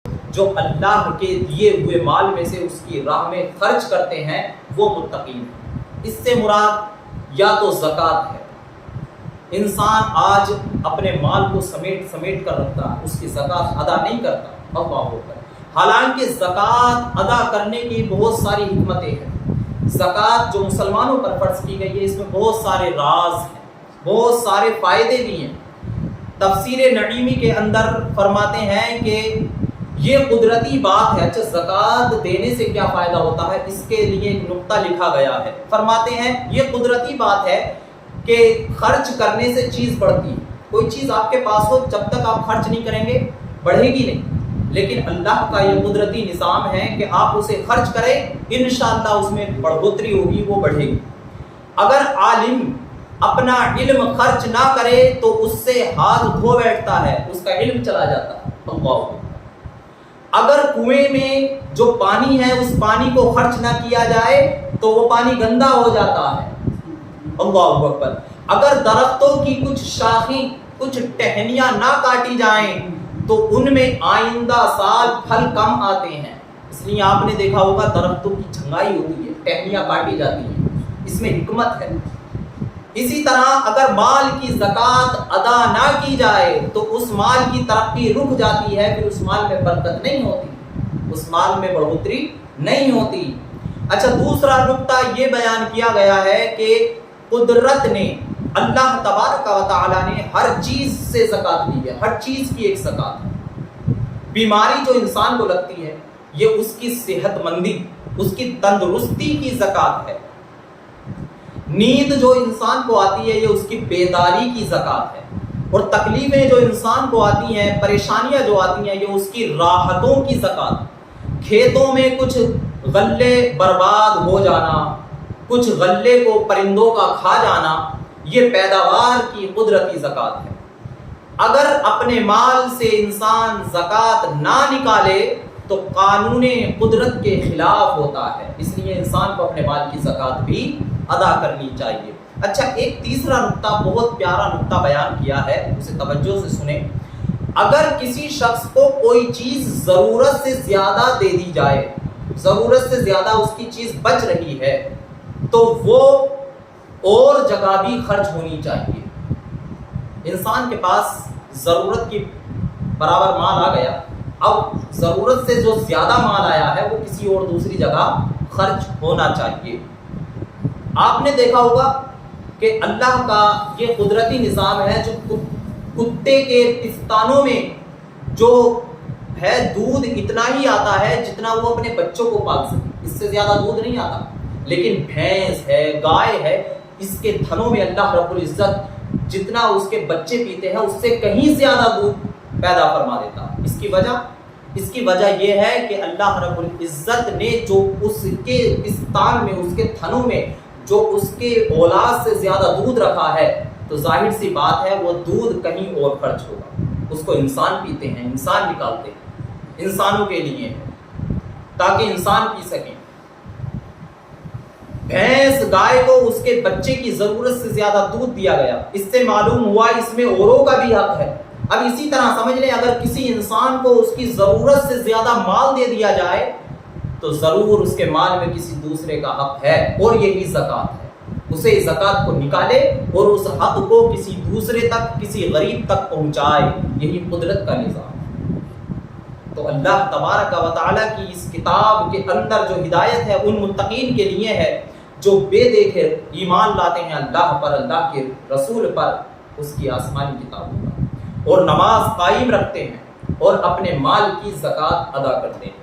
جو اللہ کے دیے ہوئے مال میں سے اس کی راہ میں خرچ کرتے ہیں وہ متقین ہیں۔ اس سے مراد یا تو زکوٰۃ ہے، انسان آج اپنے مال کو سمیٹ کر رکھتا ہے، اس کی زکوٰۃ ادا نہیں کرتا، اللہ اکبر۔ حالانکہ زکوٰۃ ادا کرنے کی بہت ساری حکمتیں ہیں۔ زکوٰۃ جو مسلمانوں پر فرض کی گئی ہے، اس میں بہت سارے راز ہیں، بہت سارے فائدے بھی ہیں۔ تفسیر نعیمی کے اندر فرماتے ہیں کہ یہ قدرتی بات ہے۔ اچھا، زکوٰۃ دینے سے کیا فائدہ ہوتا ہے، اس کے لیے ایک نقطہ لکھا گیا ہے۔ فرماتے ہیں یہ قدرتی بات ہے کہ خرچ کرنے سے چیز بڑھتی ہے۔ کوئی چیز آپ کے پاس ہو، جب تک آپ خرچ نہیں کریں گے بڑھے گی نہیں، لیکن اللہ کا یہ قدرتی نظام ہے کہ آپ اسے خرچ کریں، انشاءاللہ اس میں بڑھوتری ہوگی، وہ بڑھے گی۔ اگر عالم اپنا علم خرچ نہ کرے تو اس سے ہاتھ دھو بیٹھتا ہے، اس کا علم چلا جاتا ہے، اللہ۔ اگر کنویں میں جو پانی ہے اس پانی کو خرچ نہ کیا جائے تو وہ پانی گندا ہو جاتا ہے، اللہ اکبر۔ اگر درختوں کی کچھ شاخیں، کچھ ٹہنیاں نہ کاٹی جائیں تو ان میں آئندہ سال پھل کم آتے ہیں۔ اس لیے آپ نے دیکھا ہوگا درختوں کی چھنگائی ہوتی ہے، ٹہنیاں کاٹی جاتی ہیں، اس میں حکمت ہے۔ اسی طرح اگر مال کی زکوٰۃ ادا نہ کی جائے تو اس مال کی ترقی رک جاتی ہے، پھر اس مال میں برکت نہیں ہوتی، اس مال میں بڑھوتری نہیں ہوتی۔ اچھا، دوسرا نقطہ یہ بیان کیا گیا ہے کہ قدرت نے، اللہ تبارک و تعالیٰ نے ہر چیز سے زکوٰۃ لی ہے، ہر چیز کی ایک زکوٰۃ ہے۔ بیماری جو انسان کو لگتی ہے یہ اس کی صحت مندی، اس کی تندرستی کی زکوٰۃ ہے۔ نیند جو انسان کو آتی ہے یہ اس کی بیداری کی زکوٰۃ ہے، اور تکلیفیں جو انسان کو آتی ہیں، پریشانیاں جو آتی ہیں، یہ اس کی راحتوں کی زکوٰۃ ہے۔ کھیتوں میں کچھ غلے برباد ہو جانا، کچھ غلے کو پرندوں کا کھا جانا، یہ پیداوار کی قدرتی زکوٰۃ ہے۔ اگر اپنے مال سے انسان زکوٰۃ نہ نکالے تو قانون قدرت کے خلاف ہوتا ہے، اس لیے انسان کو اپنے مال کی زکوٰۃ بھی ادا کرنی چاہیے۔ اچھا، ایک تیسرا نقطہ، بہت پیارا نقطہ بیان کیا ہے، اسے توجہ سے سنیں۔ اگر کسی شخص کو کوئی چیز ضرورت سے زیادہ دے دی جائے، ضرورت سے زیادہ اس کی چیز بچ رہی ہے، تو وہ اور جگہ بھی خرچ ہونی چاہیے۔ انسان کے پاس ضرورت کی برابر مال آ گیا، اب ضرورت سے جو زیادہ مال آیا ہے وہ کسی اور دوسری جگہ خرچ ہونا چاہیے۔ آپ نے دیکھا ہوگا کہ اللہ کا یہ قدرتی نظام ہے، جو کتے کے پستانوں میں جو ہے دودھ اتنا ہی آتا ہے جتنا وہ اپنے بچوں کو پال سکے، اس سے زیادہ دودھ نہیں آتا۔ لیکن بھینس ہے، گائے ہے، اس کے تھنوں میں اللہ رب العزت جتنا اس کے بچے پیتے ہیں اس سے کہیں زیادہ دودھ پیدا فرما دیتا۔ اس کی وجہ یہ ہے کہ اللہ رب العزت نے جو اس کے پستان میں، اس کے تھنوں میں جو اس کے اولاد سے زیادہ دودھ رکھا ہے، تو ظاہر سی بات ہے وہ دودھ کہیں اور خرچ ہوگا۔ اس کو انسان پیتے ہیں، انسان نکالتے ہیں، انسانوں کے لیے ہے تاکہ انسان پی سکیں۔ بھینس گائے کو اس کے بچے کی ضرورت سے زیادہ دودھ دیا گیا، اس سے معلوم ہوا اس میں اوروں کا بھی حق ہے۔ اب اسی طرح سمجھ لیں، اگر کسی انسان کو اس کی ضرورت سے زیادہ مال دے دیا جائے تو ضرور اس کے مال میں کسی دوسرے کا حق ہے، اور یہی زکوٰۃ ہے۔ اسے زکوٰۃ کو نکالے اور اس حق کو کسی دوسرے تک، کسی غریب تک پہنچائے، یہی قدرت کا نظام ہے۔ تو اللہ تبارک و تعالیٰ کی اس کتاب کے اندر جو ہدایت ہے ان متقین کے لیے ہے جو بے دیکھے ایمان لاتے ہیں اللہ پر، اللہ کے رسول پر، اس کی آسمانی کتابوں پر، اور نماز قائم رکھتے ہیں اور اپنے مال کی زکوٰۃ ادا کرتے ہیں۔